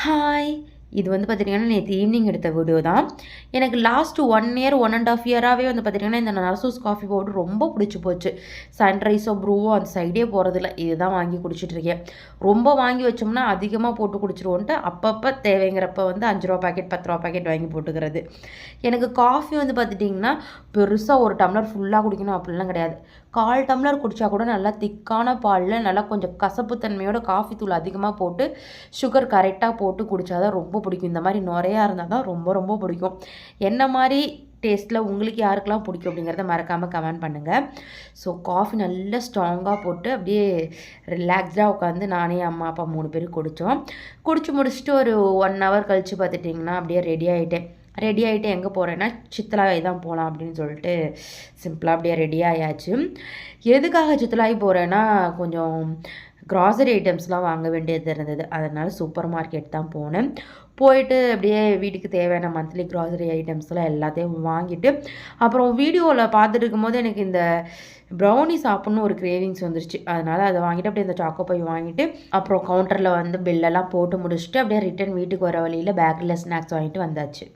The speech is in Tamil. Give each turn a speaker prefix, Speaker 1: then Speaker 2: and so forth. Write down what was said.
Speaker 1: ஹாய்! இது வந்து பார்த்திங்கன்னா, நேத்து ஈவினிங் எடுத்த வீடியோ தான். எனக்கு லாஸ்ட் 1 இயர், 1 1/2 இயராவே வந்து பார்த்திங்கன்னா, இந்த நரசூஸ் காஃபி பவுடர் ரொம்ப பிடிச்சி போச்சு. சன்ரைஸோ, ப்ரூவோ அந்த சைடே போறதில்ல. இதுதான் வாங்கி குடிச்சிட்டுருக்கேன். ரொம்ப வாங்கி வச்சோம்னா, அதிகமா போட்டு குடிச்சிருவோன்ட்டு, அப்பப்ப தேவைங்கிறப்ப வந்து ரூ. 5 பாக்கெட், ரூ. 10 பாக்கெட் வாங்கி போட்டுக்கிறது. எனக்கு காஃபி வந்து பார்த்துட்டிங்கன்னா, பெருசா ஒரு டம்ளர் ஃபுல்லா குடிக்கணும் அப்படிலாம் கிடையாது. 1/4 டம்ளர் குடிச்சா கூட நல்லா திக்கான பால்ல, நல்லா கொஞ்சம் கசப்பு தன்மையோட காஃபி தூள் அதிகமா போட்டு, சுகர் கரெக்ட்டா போட்டு குடிச்சா தான் ரொம்ப பிடிக்கும். இந்த மாரி நுரையா இருந்தா தான் ரொம்ப ரொம்ப பிடிக்கும். என்ன மாரி டேஸ்ட்டில் உங்களுக்கு யாருக்கெல்லாம் பிடிக்கும் அப்படிங்கிறத மறக்காமல் கமெண்ட் பண்ணுங்கள். ஸோ காஃபி நல்லா ஸ்ட்ராங்காக போட்டு அப்படியே ரிலாக்ஸ்டாக உட்காந்து நானே அம்மா அப்பா 3 பேரும் குடித்தோம். குடிச்சு முடிச்சுட்டு ஒரு 1 ஹவர் கழித்து பார்த்துட்டிங்கன்னா அப்படியே ரெடி ஆகிட்டேன். ரெடி ஆகிட்டு எங்கே போகிறேன்னா சித்தலாய் தான் போகலாம் அப்படின்னு சொல்லிட்டு சிம்பிளாக அப்படியே ரெடி ஆயாச்சு. எதுக்காக சித்தலாய் போகிறேன்னா கொஞ்சம் க்ராசரி ஐட்டம்ஸ்லாம் வாங்க வேண்டியது இருந்தது. அதனால் சூப்பர் மார்க்கெட் தான் போனேன். போயிட்டு அப்படியே வீட்டுக்கு தேவையான மந்த்லி க்ராசரி ஐட்டம்ஸ்லாம் எல்லாத்தையும் வாங்கிட்டு, அப்புறம் வீடியோவில் பார்த்துட்டு இருக்கும்போது எனக்கு இந்த ப்ரௌனி சாப்பிட்ணும் ஒரு கிரேவிங்ஸ் வந்துருச்சு. அதனால் அதை வாங்கிட்டு அப்படியே இந்த சாக்கோ பை வாங்கிட்டு, அப்புறம் கவுண்டரில் வந்து பில்லெல்லாம் போட்டு முடிச்சுட்டு அப்படியே ரிட்டர்ன் வீட்டுக்கு வர வழியில் பேக்கரியில் ஸ்நாக்ஸ் வாங்கிட்டு வந்தாச்சு.